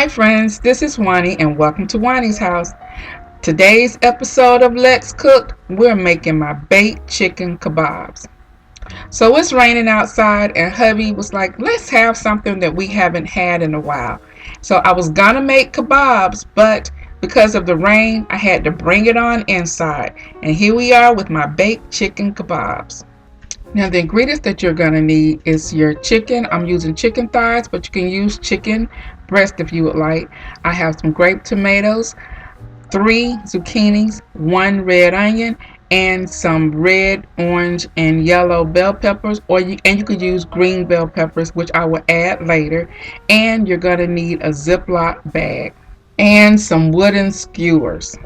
Hi friends, this is Wani and welcome to Wani's house. Today's episode of Let's Cook, we're making my baked chicken kebabs. So it's raining outside and hubby was like, let's have something that we haven't had in a while. So I was gonna make kebabs, but because of the rain, I had to bring it on inside. And here we are with my baked chicken kebabs. Now the ingredients that you're going to need is your chicken. I'm using chicken thighs, but you can use chicken breast if you would like. I have some grape tomatoes, 3 zucchinis, 1 red onion, and some red, orange, and yellow bell peppers, and you could use green bell peppers, which I will add later. And you're going to need a Ziploc bag and some wooden skewers.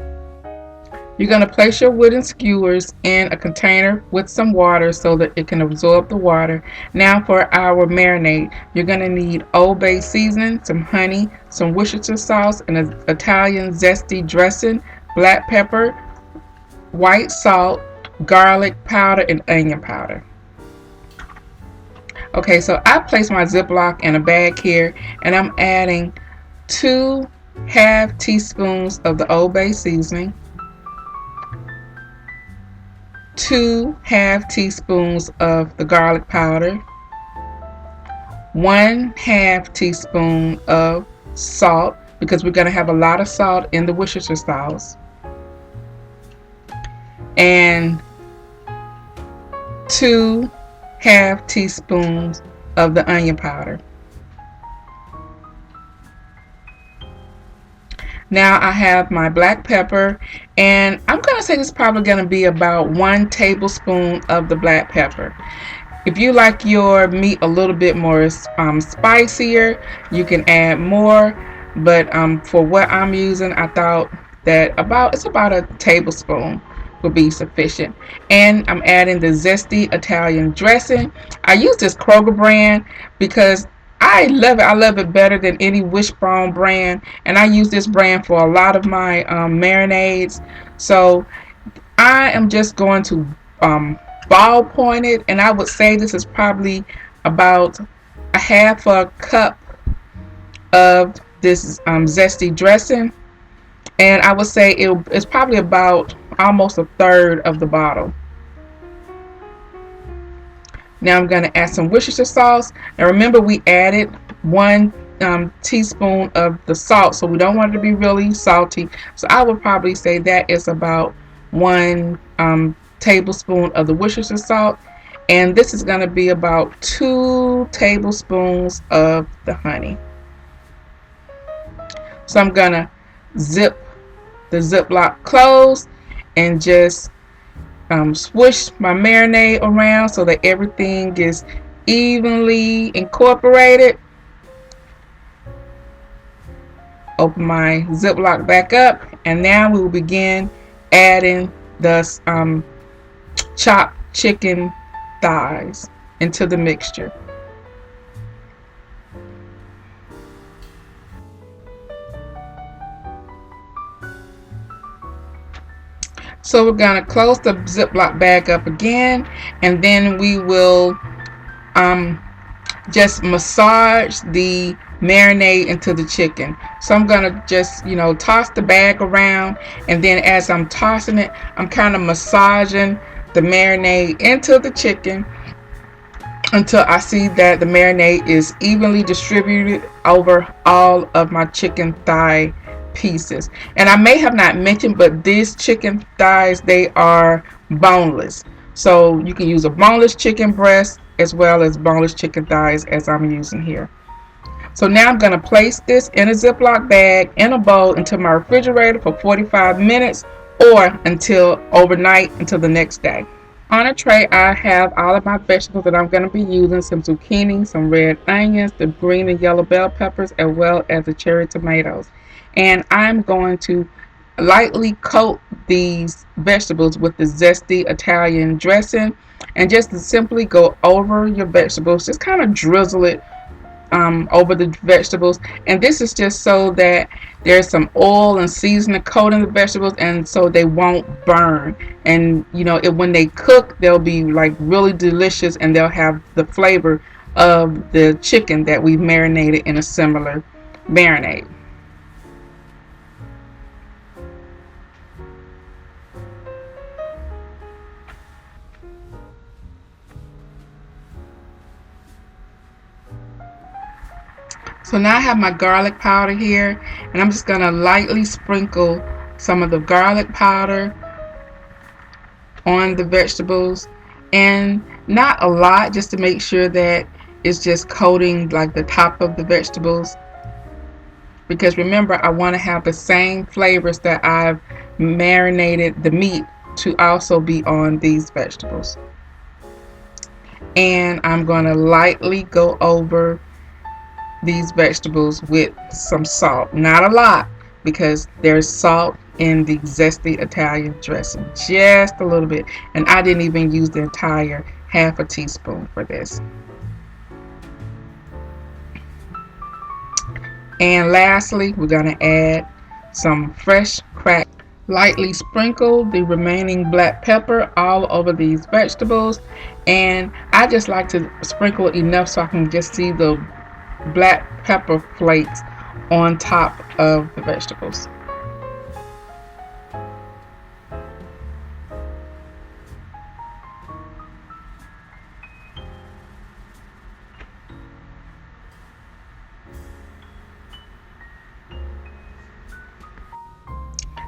You're going to place your wooden skewers in a container with some water so that it can absorb the water. Now for our marinade, you're going to need Old Bay seasoning, some honey, some Worcestershire sauce, and an Italian zesty dressing, black pepper, white salt, garlic powder, and onion powder. Okay, so I placed my Ziploc in a bag here, and I'm adding 2 half teaspoons of the Old Bay seasoning, 2 half teaspoons of the garlic powder, 1 half teaspoon of salt, because we're going to have a lot of salt in the Worcestershire sauce, and 2 half teaspoons of the onion powder. Now I have my black pepper, and I'm going to say this is probably going to be about 1 tablespoon of the black pepper. If you like your meat a little bit more spicier, you can add more, but for what I'm using, I thought that it's about a tablespoon will be sufficient. And I'm adding the zesty Italian dressing. I use this Kroger brand because I love it. I love it better than any Wishbone brand, and I use this brand for a lot of my marinades. So I am just going to ballpoint it, and I would say this is probably about a half a cup of this zesty dressing, and I would say it's probably about almost a third of the bottle. Now I'm going to add some Worcestershire sauce. Now remember, we added 1 teaspoon of the salt, so we don't want it to be really salty. So I would probably say that is about 1 tablespoon of the Worcestershire salt. And this is going to be about 2 tablespoons of the honey. So I'm going to zip the Ziploc closed and just swish my marinade around so that everything is evenly incorporated. Open my Ziploc back up, and now we will begin adding the chopped chicken thighs into the mixture. So we're going to close the Ziploc bag up again, and then we will just massage the marinade into the chicken. So I'm going to just, toss the bag around, and then as I'm tossing it, I'm kind of massaging the marinade into the chicken until I see that the marinade is evenly distributed over all of my chicken thigh pieces. And I may have not mentioned, but these chicken thighs, they are boneless, so you can use a boneless chicken breast as well as boneless chicken thighs, as I'm using here. So now I'm going to place this in a Ziploc bag in a bowl into my refrigerator for 45 minutes or until overnight, until the next day. On a tray, I have all of my vegetables that I'm going to be using: some zucchini, some red onions, the green and yellow bell peppers, as well as the cherry tomatoes. And I'm going to lightly coat these vegetables with the zesty Italian dressing, and just to simply go over your vegetables, just kind of drizzle it over the vegetables. And this is just so that there's some oil and seasoning coating the vegetables, and so they won't burn. And when they cook, they'll be like really delicious, and they'll have the flavor of the chicken that we've marinated in a similar marinade. So now I have my garlic powder here, and I'm just going to lightly sprinkle some of the garlic powder on the vegetables, and not a lot, just to make sure that it's just coating like the top of the vegetables, because remember, I want to have the same flavors that I've marinated the meat to also be on these vegetables. And I'm going to lightly go over these vegetables with some salt, not a lot, because there's salt in the zesty Italian dressing, just a little bit, and I didn't even use the entire half a teaspoon for this. And lastly, we're going to add some fresh cracked, lightly sprinkle the remaining black pepper all over these vegetables, and I just like to sprinkle enough so I can just see the black pepper flakes on top of the vegetables.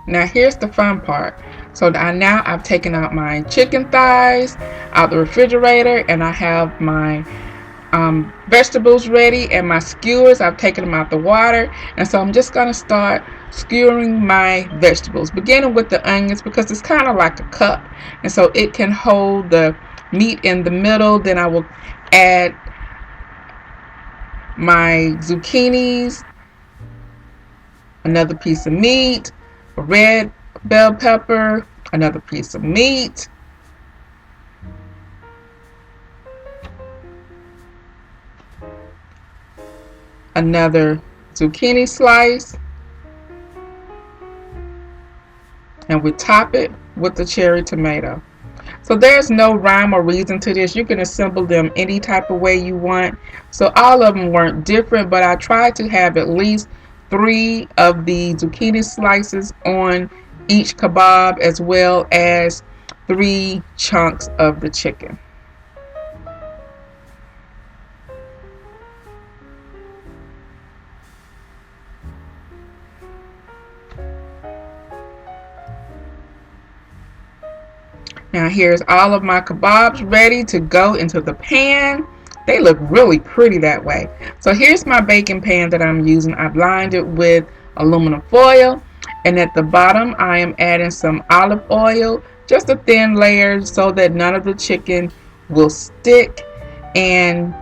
Now here's the fun part. So now I've taken out my chicken thighs out the refrigerator, and I have my vegetables ready, and my skewers, I've taken them out the water, and so I'm just going to start skewering my vegetables, beginning with the onions because it's kind of like a cup, and so it can hold the meat in the middle. Then I will add my zucchinis, another piece of meat, a red bell pepper, another piece of meat, another zucchini slice, and we top it with the cherry tomato. So there's no rhyme or reason to this. You can assemble them any type of way you want. So all of them weren't different, but I tried to have at least 3 of the zucchini slices on each kebab, as well as 3 chunks of the chicken. Now here's all of my kebabs ready to go into the pan. They look really pretty that way. So here's my baking pan that I'm using. I've lined it with aluminum foil, and at the bottom I am adding some olive oil, just a thin layer so that none of the chicken will stick, and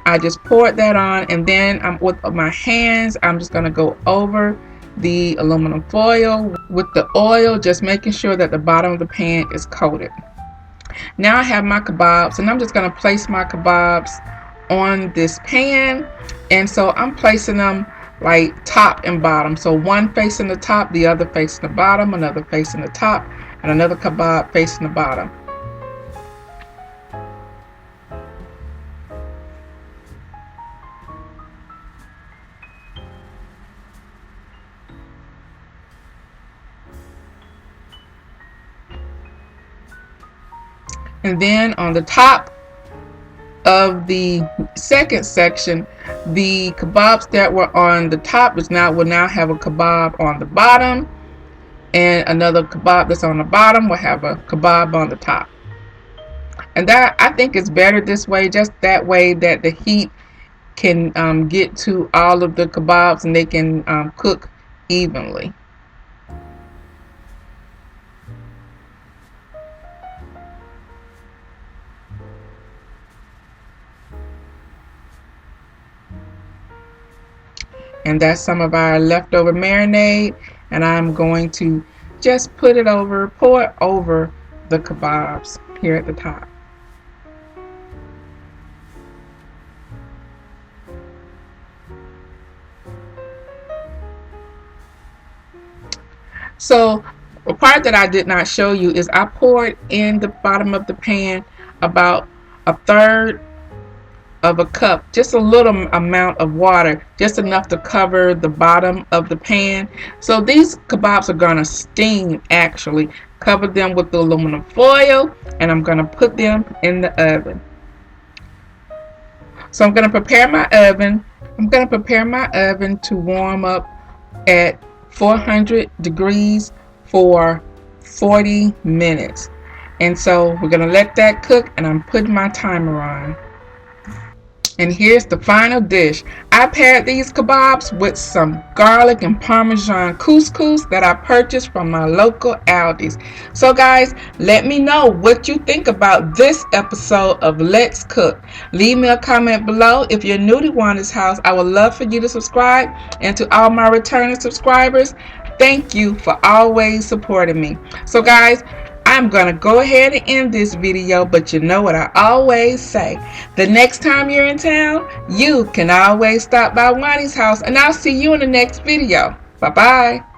I just poured that on, and then with my hands I'm just going to go over the aluminum foil with the oil, just making sure that the bottom of the pan is coated. Now I have my kebabs, and I'm just going to place my kebabs on this pan, and so I'm placing them like top and bottom, so one facing the top, the other facing the bottom, another facing the top, and another kebab facing the bottom. And then on the top of the second section, the kebabs that were on the top will now have a kebab on the bottom, and another kebab that's on the bottom will have a kebab on the top. And that, I think, is better this way, just that way that the heat can get to all of the kebabs and they can cook evenly. And that's some of our leftover marinade, and I'm going to just pour it over the kebabs here at the top. So the part that I did not show you is I poured in the bottom of the pan about 1/3 of a cup, just a little amount of water, just enough to cover the bottom of the pan. So these kebabs are gonna steam. Actually, cover them with the aluminum foil, and I'm gonna put them in the oven. So I'm gonna prepare my oven I'm going to prepare my oven to warm up at 400 degrees for 40 minutes. And so we're going to let that cook, and I'm putting my timer on. And here's the final dish. I paired these kebabs with some garlic and parmesan couscous that I purchased from my local Aldi's. So guys, let me know what you think about this episode of Let's Cook. Leave me a comment below. If you're new to Wanda's house, I would love for you to subscribe. And to all my returning subscribers, thank you for always supporting me. So guys, I'm going to go ahead and end this video, but you know what I always say. The next time you're in town, you can always stop by Wani's house, and I'll see you in the next video. Bye-bye.